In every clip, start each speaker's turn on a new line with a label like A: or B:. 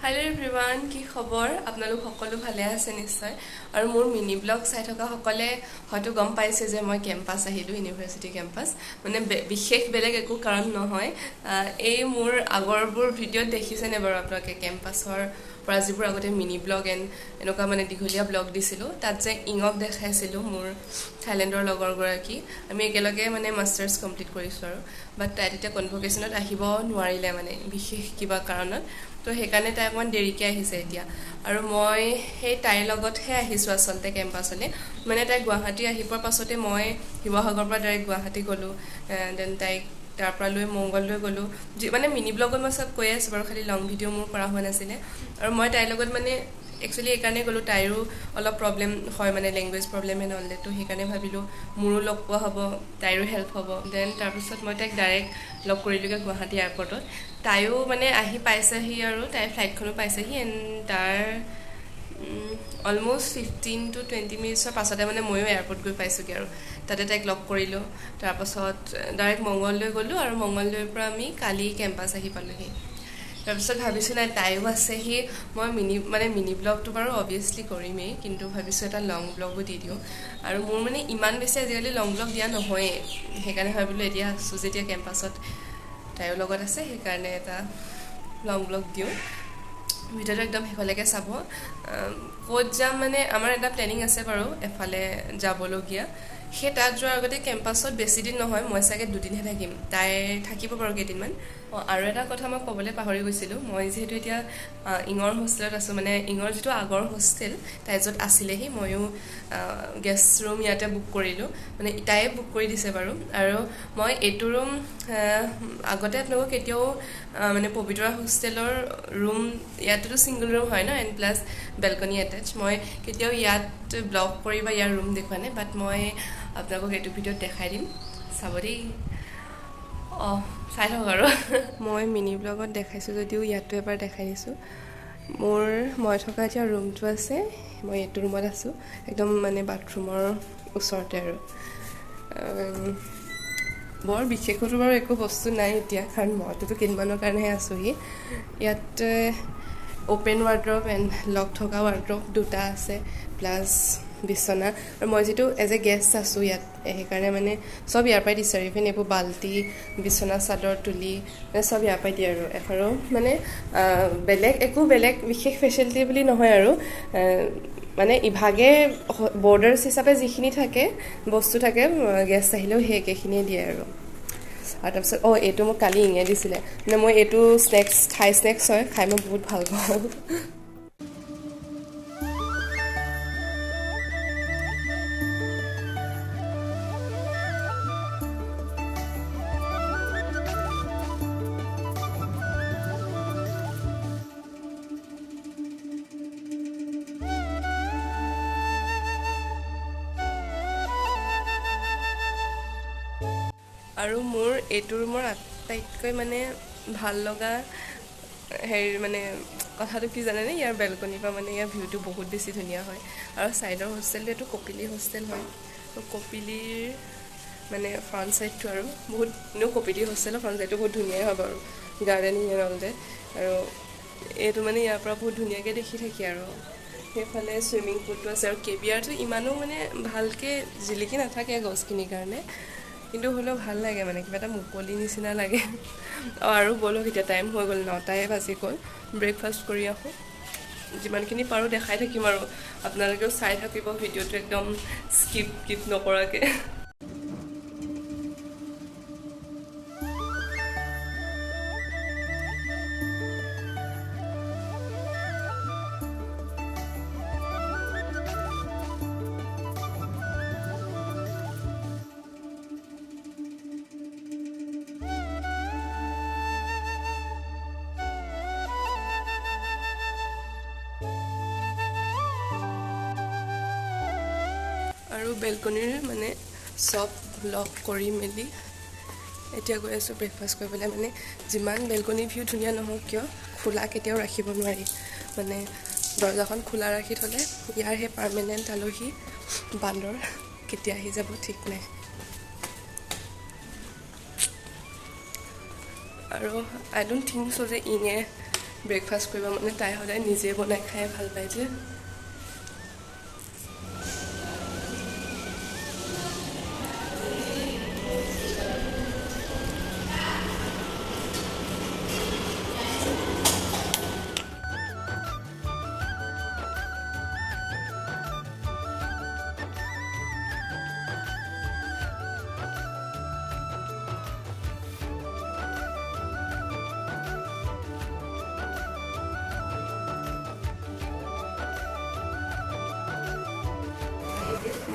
A: Hello everyone, কি খবৰ আপোনালোক সকলো ভালে আছে নিশ্চয় আৰু মোৰ মিনি ব্লগ চাই থকা সকলে হয়তো গম পাইছে যে মই কেম্পাছ আহিলো ইউনিভাৰ্চিটি কেম্পাছ মানে বিশেষ বেলেগ একো কাৰণ নহয় এই মোৰ আগৰবোৰ ভিডিঅ'ত দেখিছেনে বাৰু আপোনালোকে কেম্পাছৰ পৰা যিবোৰ আগতে মিনি ব্লগ এণ্ড এনেকুৱা মানে দীঘলীয়া ব্লগ দিছিলোঁ তাত যে ইঙক দেখাইছিলোঁ মোৰ থাইলেণ্ডৰ লগৰগৰাকী আমি একেলগে মানে মাষ্টাৰ্ছ কমপ্লিট কৰিছোঁ আৰু বাট তাই তেতিয়া কনভকেশ্যনত আহিব নোৱাৰিলে মানে বিশেষ কিবা কাৰণত তো সেইকাৰণে তাই অকণমান দেৰিকৈ আহিছে এতিয়া আৰু মই সেই তাইৰ লগতহে আহিছোঁ আচলতে কেম্পাছলৈ মানে তাই গুৱাহাটী আহি পোৱাৰ পাছতে মই শিৱসাগৰৰ পৰা ডাইৰেক্ট গুৱাহাটী গ'লোঁ দেন তাইক তাৰ পৰা লৈ মংগললৈ গ'লোঁ মানে মিনি ব্লগত মই চব কৈ আছোঁ বাৰু খালি লং ভিডিঅ' মোৰ কৰা হোৱা নাছিলে আৰু মই তাইৰ লগত মানে একচুৱেলি এইকাৰণে গ'লোঁ তাইৰো অলপ প্ৰব্লেম হয় মানে language problem and all that তো সেইকাৰণে ভাবিলোঁ মোৰো লগ পোৱা হ'ব তাইৰো হেল্প হ'ব দেন তাৰপিছত মই তাইক ডাইৰেক্ট লগ কৰিলোঁগৈ গুৱাহাটী এয়াৰপৰ্টত তাইও মানে আহি পাইছেহি আৰু তাইৰ ফ্লাইটখনো পাইছেহি এণ্ড তাৰ অলমষ্ট 15 to 20 মিনিটছৰ পাছতে মানে ময়ো এয়াৰপৰ্ট গৈ পাইছোঁগৈ আৰু তাতে তাইক লগ কৰিলোঁ তাৰপাছত ডাইৰেক্ট মংগললৈ গ'লোঁ আৰু মংগলদৈৰ পৰা আমি কালি কেম্পাছ আহি পালোঁহি তাৰপিছত ভাবিছোঁ নাই তাইও আছেহি মই মিনি ব্লগটো বাৰু অভিয়াছলি কৰিমেই কিন্তু ভাবিছোঁ এটা লং ব্লগো দি দিওঁ আৰু মোৰ মানে ইমান বেছি আজিকালি লং ব্লগ দিয়া নহয়েই সেইকাৰণে ভাবিলোঁ এতিয়া আছোঁ যেতিয়া কেম্পাছত তাইৰ লগত আছে সেইকাৰণে এটা লং ব্লগ দিওঁ ভিডিঅ'টো একদম শেষলৈকে চাব ক'ত যাম মানে আমাৰ এটা প্লেনিং আছে বাৰু এফালে যাবলগীয়া সেই তাত যোৱাৰ আগতে কেম্পাছত বেছিদিন নহয় মই চাগে 2 দিনহে থাকিম তাই থাকিব বাৰু কেইদিনমান আৰু এটা কথা মই ক'বলৈ পাহৰি গৈছিলোঁ মই যিহেতু এতিয়া ইঙৰ হোষ্টেলত আছোঁ মানে ইঙৰ যিটো আগৰ হোষ্টেল তাই য'ত আছিলেহি ময়ো গেষ্ট ৰুম ইয়াতে বুক কৰিলোঁ মানে তাইয়ে বুক কৰি দিছে বাৰু আৰু মই এইটো ৰুম আগতে আপোনালোকক কেতিয়াও মানে পবিতৰা হোষ্টেলৰ ৰুম ইয়াতেতো ছিংগল ৰুম হয় ন এণ্ড প্লাছ বেলকনি এটেচ মই কেতিয়াও ইয়াত ব্লগ কৰি বা ইয়াৰ ৰুম দেখুৱা নাই বাট মই আপোনালোকক এইটো ভিডিঅ'ত দেখাই দিম চাব দেই চাই থাকক আৰু মই মিনি ব্লগত দেখাইছোঁ যদিও ইয়াতো এবাৰ দেখাই দিছোঁ মই থকা এতিয়া ৰুমটো আছে মই এইটো ৰুমত আছোঁ একদম মানে বাথৰুমৰ ওচৰতে আৰু বৰ বিশেষতো বাৰু একো বস্তু নাই এতিয়া কাৰণ মইতো কেইদিনমানৰ কাৰণেহে আছোঁহি ইয়াত অ'পেন ৱাৰ্ড্ৰপ এণ্ড লক থকা ৱাৰ্ড্ৰপ দুটা আছে প্লাছ বিচনা আৰু মই যিটো এজ এ গেষ্ট আছোঁ ইয়াত সেইকাৰণে মানে চব ইয়াৰ পৰাই দিছে আৰু ইভেন এইবোৰ বাল্টি বিচনা চাদৰ তুলি মানে চব ইয়াৰ পৰাই দিয়ে আৰু এখনো মানে বেলেগ বিশেষ ফেচিলিটি বুলি নহয় আৰু মানে ইভাগে বৰ্ডাৰ্ছ হিচাপে যিখিনি থাকে বস্তু থাকে গেষ্ট আহিলেও সেই একেখিনিয়ে দিয়ে আৰু তাৰপিছত এইটো মোক কালি ইঙে দিছিলে মানে মই এইটো থাই স্নেক্স হয় খাই মই বহুত ভাল পাওঁ আৰু মোৰ এইটো ৰুমৰ আটাইতকৈ মানে ভাল লগা মানে কথাটো কি জানেনে ইয়াৰ বেলকনিৰ পৰা মানে ইয়াৰ ভিউটো বহুত বেছি ধুনীয়া হয় আৰু ছাইডৰ হোষ্টেলটো এইটো কপিলি হোষ্টেল হয় তো কপিলিৰ মানে ফ্ৰণ্ট ছাইডটো আৰু বহুত কপিলি হোষ্টেলৰ ফ্ৰণ্ট ছাইডটো বহুত ধুনীয়াই হয় বাৰু গাৰ্ডেনিং এণ্ড অল ডেট আৰু এইটো মানে ইয়াৰ পৰা বহুত ধুনীয়াকৈ দেখি থাকি আৰু সেইফালে চুইমিং পুলটো আছে আৰু কেবিয়াৰটো ইমানো মানে ভালকৈ জিলিকি নাথাকে গছখিনিৰ কাৰণে কিন্তু হ'লেও ভাল লাগে মানে কিবা এটা মুকলি নিচিনা লাগে আৰু ব'লক এতিয়া টাইম হৈ গ'ল 9টাই বাজি গ'ল ব্ৰেকফাষ্ট কৰি আহোঁ যিমানখিনি পাৰোঁ দেখাই থাকিম আৰু আপোনালোকেও চাই থাকিব ভিডিঅ'টো একদম স্কিপ নকৰাকৈ আৰু বেলকনিৰ মানে চব লক কৰি মেলি এতিয়া গৈ আছোঁ ব্ৰেকফাষ্ট কৰিবলৈ মানে যিমান বেলকনি ভিউ ধুনীয়া নহওক কিয় খোলা কেতিয়াও ৰাখিব নোৱাৰি মানে দৰ্জাখন খোলা ৰাখি থ'লে ইয়াৰ সেই পাৰ্মানেণ্ট আলহী বান্দৰ কেতিয়া আহি যাব ঠিক নাই আৰু আই ডোণ্ট থিংক চ' যে ইঙে ব্ৰেকফাষ্ট কৰিব মানে তাই সদায় নিজে বনাই খাই ভাল পায় যে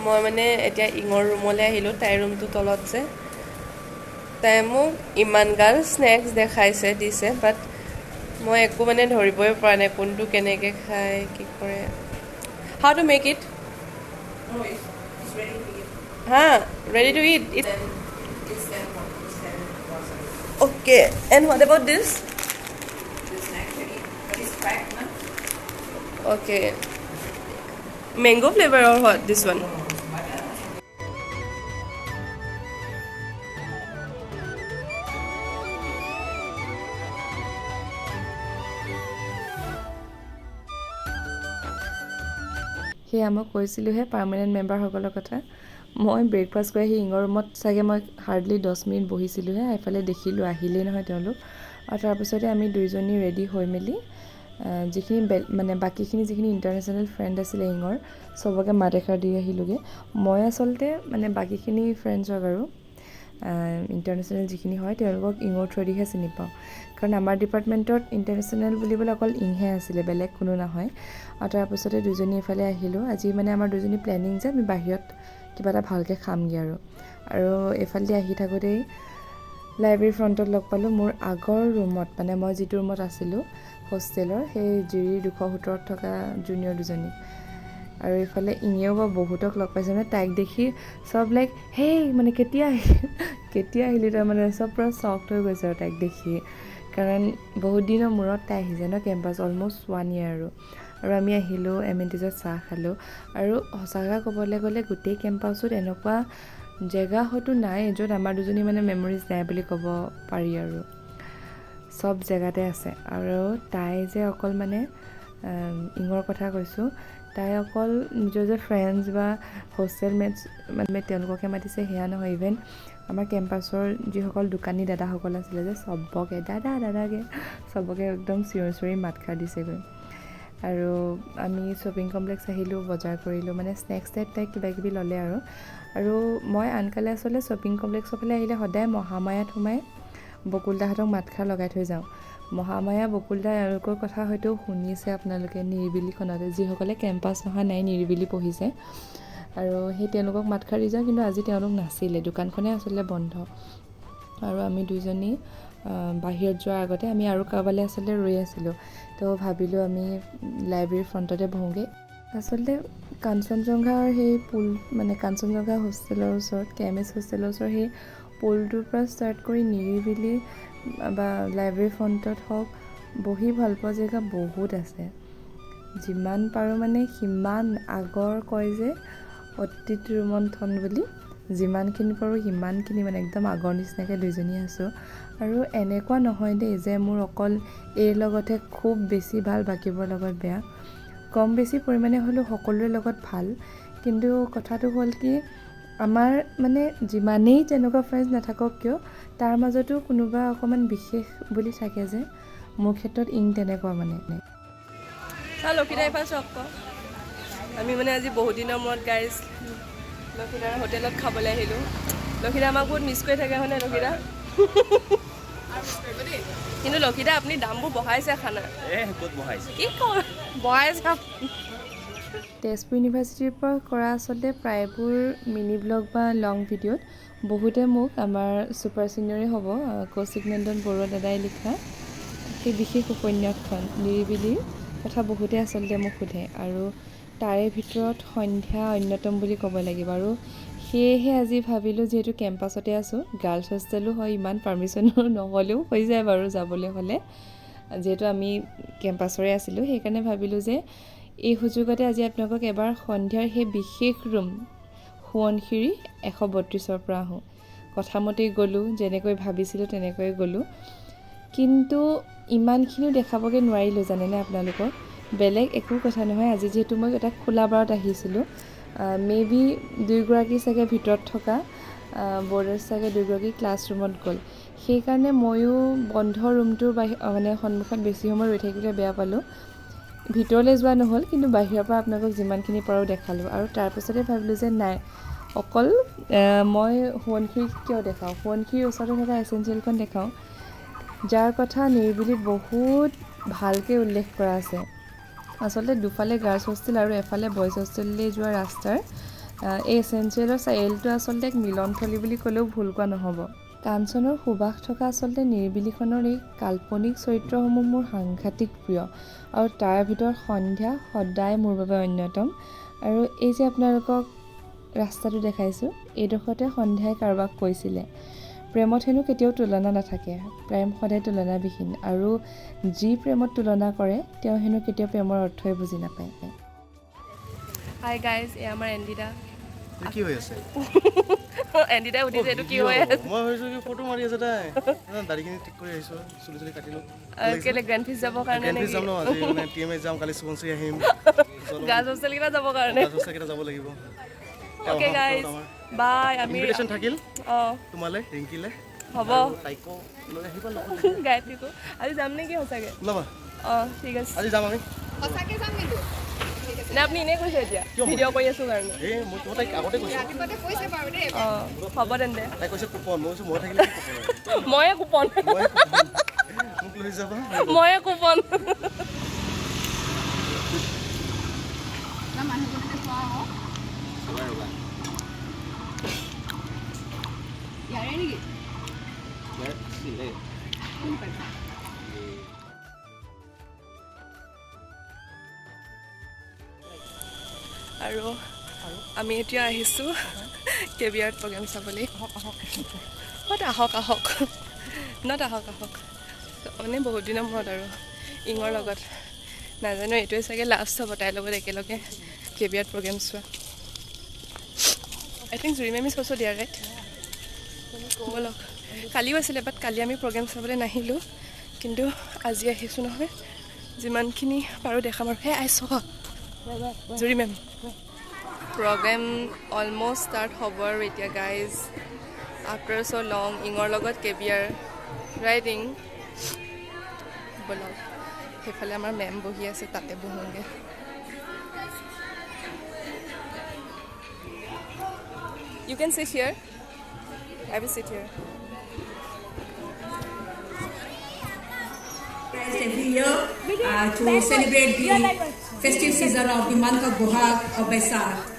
A: মই মানে এতিয়া ইঙৰ ৰুমলৈ আহিলোঁ তাইৰ ৰুমটো তলত যে তাই মোক ইমান গাল স্নেক্স দেখাইছে দিছে বাট মই একো মানে ধৰিবই পৰা নাই কোনটো কেনেকৈ খায় কি কৰে হাউ টু মেক ইট হা ready to it it okay and what about this okay mango flavor or what this one সেয়া মই কৈছিলোঁহে পাৰ্মানেণ্ট মেম্বাৰসকলৰ কথা মই ব্ৰেকফাষ্ট কৰি আহি ইঙৰ ৰুমত চাগে মই হাৰ্ডলি 10 মিনিট বহিছিলোঁহে এইফালে দেখিলোঁ আহিলেই নহয় তেওঁলোক আৰু তাৰপিছতে আমি দুইজনী ৰেডি হৈ মেলি যিখিনি মানে বাকীখিনি যিখিনি ইণ্টাৰনেশ্যনেল ফ্ৰেণ্ড আছিলে ইঙৰ চবকে মাত এষাৰ দি আহিলোঁগৈ মই আচলতে মানে বাকীখিনি ফ্ৰেণ্ডছক আৰু ইণ্টাৰনেশ্যনেল যিখিনি হয় তেওঁলোকক ইঙৰ থ্ৰুদিহে চিনি পাওঁ কাৰণ আমাৰ ডিপাৰ্টমেণ্টত ইণ্টাৰনেশ্যনেল বুলিবলৈ অকল ইংহে আছিলে বেলেগ কোনো নহয় আৰু তাৰপিছতে দুজনী এইফালে আহিলোঁ আজি মানে আমাৰ দুজনী প্লেনিং যে আমি বাহিৰত কিবা এটা ভালকৈ খামগৈ আৰু এইফালেদি আহি থাকোঁতেই লাইব্ৰেৰী ফ্ৰণ্টত লগ পালোঁ মোৰ আগৰ ৰুমত মানে মই যিটো ৰুমত আছিলোঁ হোষ্টেলৰ সেই জিৰিৰ 270ত থকা জুনিয়ৰ দুজনী আৰু এইফালে ইঙেও বা বহুতক লগ পাইছে মানে তাইক দেখি চব লাইক হেই মানে কেতিয়া আহিলি তাৰমানে চব পূৰা চফ্ট হৈ গৈছে আৰু তাইক দেখি কাৰণ বহুত দিনৰ মূৰত তাই আহিছে ন কেম্পাছ অলম'ষ্ট 1 year আৰু আমি আহিলোঁ এমেণ্টিজত চাহ খালোঁ আৰু সঁচাকৈ ক'বলৈ গ'লে গোটেই কেম্পাছত এনেকুৱা জেগা হয়তো নাই য'ত আমাৰ দুজনী মানে মেমৰিজ নাই বুলি ক'ব পাৰি আৰু চব জেগাতে আছে আৰু তাই যে অকল মানে ইঙৰ কথা কৈছোঁ তাই অকল নিজৰ যে ফ্ৰেণ্ডছ বা হোষ্টেল মেটছ মানে তেওঁলোককে মাতিছে সেয়া নহয় ইভেন আমাৰ কেম্পাছৰ যিসকল দোকানী দাদাসকল আছিলে যে চবকে দাদাকে চবকে একদম চিঞৰি মাত খাৰ দিছেগৈ আৰু আমি শ্বপিং কমপ্লেক্স আহিলোঁ বজাৰ কৰিলোঁ মানে স্নেক্স টাইপ তাইক কিবাকিবি ল'লে আৰু মই আনকালে আচলতে শ্বপিং কমপ্লেক্সৰ ফালে আহিলে সদায় মহামায়াত সোমাই বকুলদাহঁতক মাতষাৰ লগাই থৈ যাওঁ মহামায়া বকুলদা এওঁলোকৰ কথা হয়তো শুনিছে আপোনালোকে নিৰিবিলিখনতে যিসকলে কেম্পাছ নহা নাই নিৰিবিলি পঢ়িছে আৰু সেই তেওঁলোকক মাতষাৰ দি যাওঁ কিন্তু আজি তেওঁলোক নাছিলে দোকানখনেই আচলতে বন্ধ আৰু আমি দুইজনী বাহিৰত যোৱাৰ আগতে আমি আৰু কাৰোবালৈ আচলতে ৰৈ আছিলোঁ তো ভাবিলোঁ আমি লাইব্ৰেৰীৰ ফ্ৰণ্টতে বহোঁগৈ আচলতে কাঞ্চনজংঘাৰ সেই পুল মানে কাঞ্চনজংঘা হোষ্টেলৰ ওচৰত KMS হোষ্টেলৰ ওচৰত সেই পুলটোৰ পৰা ষ্টাৰ্ট কৰি নিৰিবিলি বা লাইব্ৰেৰী ফ্ৰণ্টত হওক বহি ভাল পোৱা জেগা বহুত আছে যিমান পাৰোঁ মানে সিমান আগৰ কয় যে অতীত ৰোমন্থন বুলি যিমানখিনি পাৰোঁ সিমানখিনি মানে একদম আগৰ নিচিনাকৈ দুইজনী আছোঁ আৰু এনেকুৱা নহয় দেই যে মোৰ অকল এইৰ লগতহে খুব বেছি ভাল বাকীবোৰৰ লগত বেয়া কম বেছি পৰিমাণে হ'লেও সকলোৰে লগত ভাল কিন্তু কথাটো হ'ল কি আমাৰ মানে যিমানেই তেনেকুৱা ফ্ৰেণ্ডছ নাথাকক কিয় তাৰ মাজতো কোনোবা অকণমান বিশেষ বুলি থাকে যে মোৰ ক্ষেত্ৰত ইং তেনেকুৱা মানে লক্ষিতা এইফালে চক আমি মানে আজি বহুত দিনৰ মূৰত গাইজ লক্ষিতাৰ হোটেলত খাবলৈ আহিলোঁ লক্ষিতা আমাক বহুত মিছ কৰি থাকে হয়নে লক্ষিতা কিন্তু লক্ষিতা আপুনি দামবোৰ বঢ়াইছে খানা ক'ত বঢ়াইছে কি কয় বঢ়াইছে তেজপুৰ ইউনিভাৰ্চিটিৰ পৰা কৰা আচলতে প্ৰায়বোৰ মিনি ব্লগ বা লং ভিডিঅ'ত বহুতে মোক আমাৰ ছুপাৰ ছিনিয়ৰে হ'ব কৌশিক নন্দন বৰুৱা দাদাই লিখা সেই বিশেষ উপন্যাসখন নিৰিবিলিৰ কথা বহুতে আচলতে মোক সোধে আৰু তাৰে ভিতৰত সন্ধ্যা অন্যতম বুলি ক'ব লাগিব আৰু সেয়েহে আজি ভাবিলোঁ যিহেতু কেম্পাছতে আছোঁ গাৰ্লছ হোষ্টেলো হয় ইমান পাৰ্মিশ্যনো নহ'লেও হৈ যায় বাৰু যাবলৈ হ'লে যিহেতু আমি কেম্পাছৰে আছিলোঁ সেইকাৰণে ভাবিলোঁ যে এই সুযোগতে আজি আপোনালোকক এবাৰ সন্ধ্যাৰ সেই বিশেষ ৰুম সোৱণশিৰি 132ৰ পৰা আহোঁ কথামতেই গ'লোঁ যেনেকৈ ভাবিছিলোঁ তেনেকৈ গ'লোঁ
B: কিন্তু ইমানখিনিও দেখাবগৈ নোৱাৰিলোঁ জানেনে আপোনালোকক বেলেগ একো কথা নহয় আজি যিহেতু মই এটা খোলা বাৰত আহিছিলোঁ মেবি দুয়োগৰাকী চাগে ভিতৰত থকা বৰ্ডাৰ চাগে দুয়োগৰাকী ক্লাছৰুমত গ'ল সেইকাৰণে ময়ো বন্ধ ৰুমটোৰ মানে সন্মুখত বেছি সময় ৰৈ থাকিবলৈ বেয়া পালোঁ ভিতৰলৈ যোৱা নহ'ল কিন্তু বাহিৰৰ পৰা আপোনালোকক যিমানখিনি পাৰোঁ দেখালোঁ আৰু তাৰপিছতে ভাবিলোঁ যে নাই অকল মই সোৱণশিৰি কিয় দেখাওঁ সোৱণশিৰিৰ ওচৰতে থকা এচেঞ্চিয়েলখন দেখাওঁ যাৰ কথা নিৰিবিলিত বহুত ভালকৈ উল্লেখ কৰা আছে আচলতে দুফালে গাৰ্লছ হোষ্টেল আৰু এফালে বইজ হোষ্টেললৈ যোৱা ৰাস্তাৰ এই এচেঞ্চিয়েলৰ চাৰিআলিটো আচলতে এক মিলনথলী বুলি ক'লেও ভুল কোৱা নহ'ব কাঞ্চনৰ সুবাস থকা আচলতে নিৰিবিলিখনৰ এই কাল্পনিক চৰিত্ৰসমূহ মোৰ সাংঘাতিক প্ৰিয় আৰু তাৰ ভিতৰত সন্ধ্যা সদায় মোৰ বাবে অন্যতম আৰু এই যে আপোনালোকক ৰাস্তাটো দেখাইছোঁ এইডোখৰতে সন্ধ্যাই কাৰোবাক কৈছিলে প্ৰেমত হেনো কেতিয়াও তুলনা নাথাকে প্ৰেম সদায় তুলনাবিহীন আৰু যি প্ৰেমত তুলনা কৰে তেওঁ হেনো কেতিয়াও প্ৰেমৰ অৰ্থই বুজি নাপায়
A: হাই গাইজ এয়া আমাৰ এণ্ডিদা
C: কি হৈ আছে
A: এণ্ডিদাই সুধিছে এইটো কি হৈ আছে
C: মই ভাবিছোঁ কি ফটো মাৰি আছে তাই দাঢ়িখিনি ঠিক কৰি আহিছোঁ চুলি চুলি কাটিলোঁ
A: কেলে গ্ৰেণ্ড ফিজ যাবৰ কাৰণে
C: গ্ৰেণ্ড ফিজ যাম ন আজি মানে TMA যাম কালি সোৱণশিৰি আহিম
A: গাৰ্লছ হোষ্টেলকেইটা যাবৰ কাৰণে
C: গাৰ্লছ হোষ্টেলকেইটা যাব লাগিব
A: অ'কে গাইজ বাই আমি
C: ইনভিটেশ্যন থাকিল
A: অঁ
C: তোমালৈ ৰিংকিলৈ
A: হ'ব
C: তাইকো লৈ আহিবা
A: গায়ত্ৰীকো আজি যাম নেকি সঁচাকৈ
C: ওলাবা
A: অঁ ঠিক আছে
C: আজি যাম আমি
D: সঁচাকৈ যাম কিন্তু
A: নে আপুনি এনেই কৈছে এতিয়া ভিডিঅ' কৰি আছোঁ কাৰণে
C: এই মই তোমাক তাইক আগতে কৈছোঁ
D: ৰাতিপুৱাতে কৈছে বাৰু দেই
A: অঁ হ'ব তেন্তে
C: তাই কৈছে কুপন মই কৈছোঁ মই থাকিলে
A: ময়ে কুপন
C: মোক লৈ যাবা
A: ময়ে কুপন
D: মানুহজনকে চোৱা আকৌ ইয়াৰে নেকি
A: আৰু আমি এতিয়া আহিছোঁ কেবিয়াৰ প্ৰগ্ৰেম চাবলৈ আহক মানে বহুত দিনৰ মূৰত আৰু ইঙৰ লগত নাজানো এইটোৱে চাগে লাষ্ট হ'ব তাইৰ লগত একেলগে কেবিয়াৰ প্ৰগ্ৰেম চোৱা আই থিংক জুৰি মেম ইজ অলছ' দেয়াৰ ৰাইট ব'লক কালিও আছিলে বাট কালি আমি প্ৰগ্ৰেম চাবলৈ নাহিলোঁ কিন্তু আজি আহিছোঁ নহয় যিমানখিনি পাৰোঁ দেখাম আৰু আই চ জুৰি মেম প্ৰগ্ৰেম অলমষ্ট ষ্টাৰ্ট হ'ব আৰু এতিয়া গাইজ আফটাৰ চ' লং ইঙৰ লগত কেবিয়াৰ ৰাইডিং ব'লক সেইফালে আমাৰ মেম বহি আছে তাতে বহোঁগৈ You can sit here. I will sit here.
E: Every year to celebrate the festive season of the month of Bohag or Baisakh.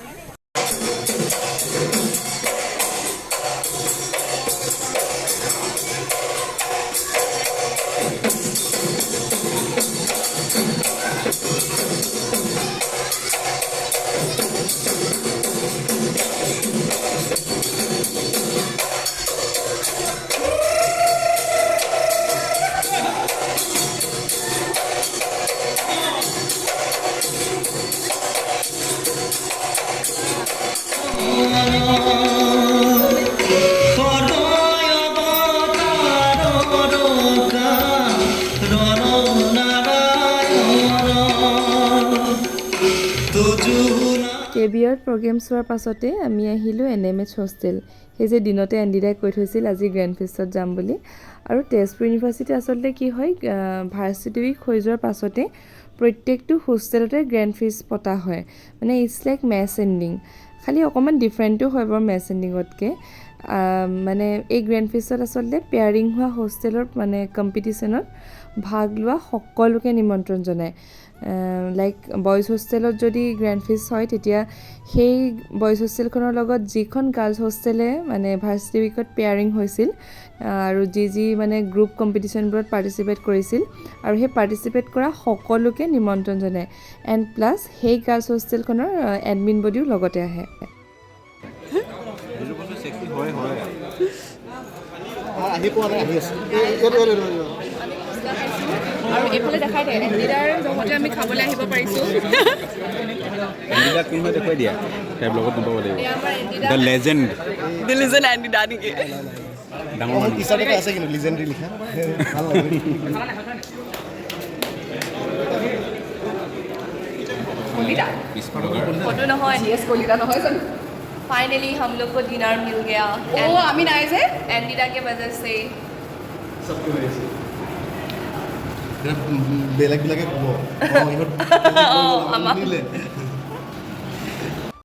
B: Career program চোৱাৰ পাছতে আমি আহিলোঁ NMH হোষ্টেল সেই যে দিনতে এণ্ডিদাই কৈ থৈছিল আজি গ্ৰেণ্ড ফিষ্টত যাম বুলি আৰু তেজপুৰ ইউনিভাৰ্চিটি আচলতে কি হয় ভাৰ্চিটি উইক হৈ যোৱাৰ পাছতে প্ৰত্যেকটো হোষ্টেলতে গ্ৰেণ্ড ফিষ্ট পতা হয় মানে ইটছ লাইক মেছ এণ্ডিং খালি অকণমান ডিফাৰেণ্টো হয় বাৰু মেছ এণ্ডিঙতকৈ মানে এই গ্ৰেণ্ড ফিষ্টত আচলতে পেয়াৰিং হোৱা হোষ্টেলৰ মানে কম্পিটিশ্যনত ভাগ লোৱা সকলোকে নিমন্ত্ৰণ জনায় লাইক বইজ হোষ্টেলত যদি গ্ৰেণ্ড ফিষ্ট হয় তেতিয়া সেই বইজ হোষ্টেলখনৰ লগত যিখন গাৰ্লছ হোষ্টেলে মানে ভাৰ্চিটি উইকত পেয়াৰিং হৈছিল আৰু যি মানে গ্ৰুপ কম্পিটিশ্যনবোৰত পাৰ্টিচিপেট কৰিছিল আৰু সেই পাৰ্টিচিপেট কৰা সকলোকে নিমন্ত্ৰণ জনায় এণ্ড প্লাছ সেই গাৰ্লছ হোষ্টেলখনৰ এডমিন বডিও লগতে আহে
C: আহি পোৱা নাই আহি আছে
A: আৰু এইফালে দেখাই দিয়ে এণ্ডিদাৰ লগতে আমি খাবলৈ আহিব পাৰিছোঁ
F: এণ্ডিদা কোন হয় দেখুৱাই দিয়া তাইৰ লগত নপাব লাগিব দ্য লেজেণ্ড
A: এণ্ডিদা নেকি
F: ডাঙৰ
C: মোৰ
F: মানুহ
C: টি-চাৰ্ট এটা আছে কিন্তু লিজেণ্ডাৰী লিখা ভাল লাগে
D: কলিতা
F: 200 টকাৰ
A: फोटो নহয়
D: জিএছ কলিতা নহয় জানো
A: फाइनली हम लोग को डिनर मिल गया
D: আমি নাই যে
A: एंडिडा के वजह से
C: বেলেগ বিলাকে ক'ব ইহঁত
A: আমাক
C: নিলে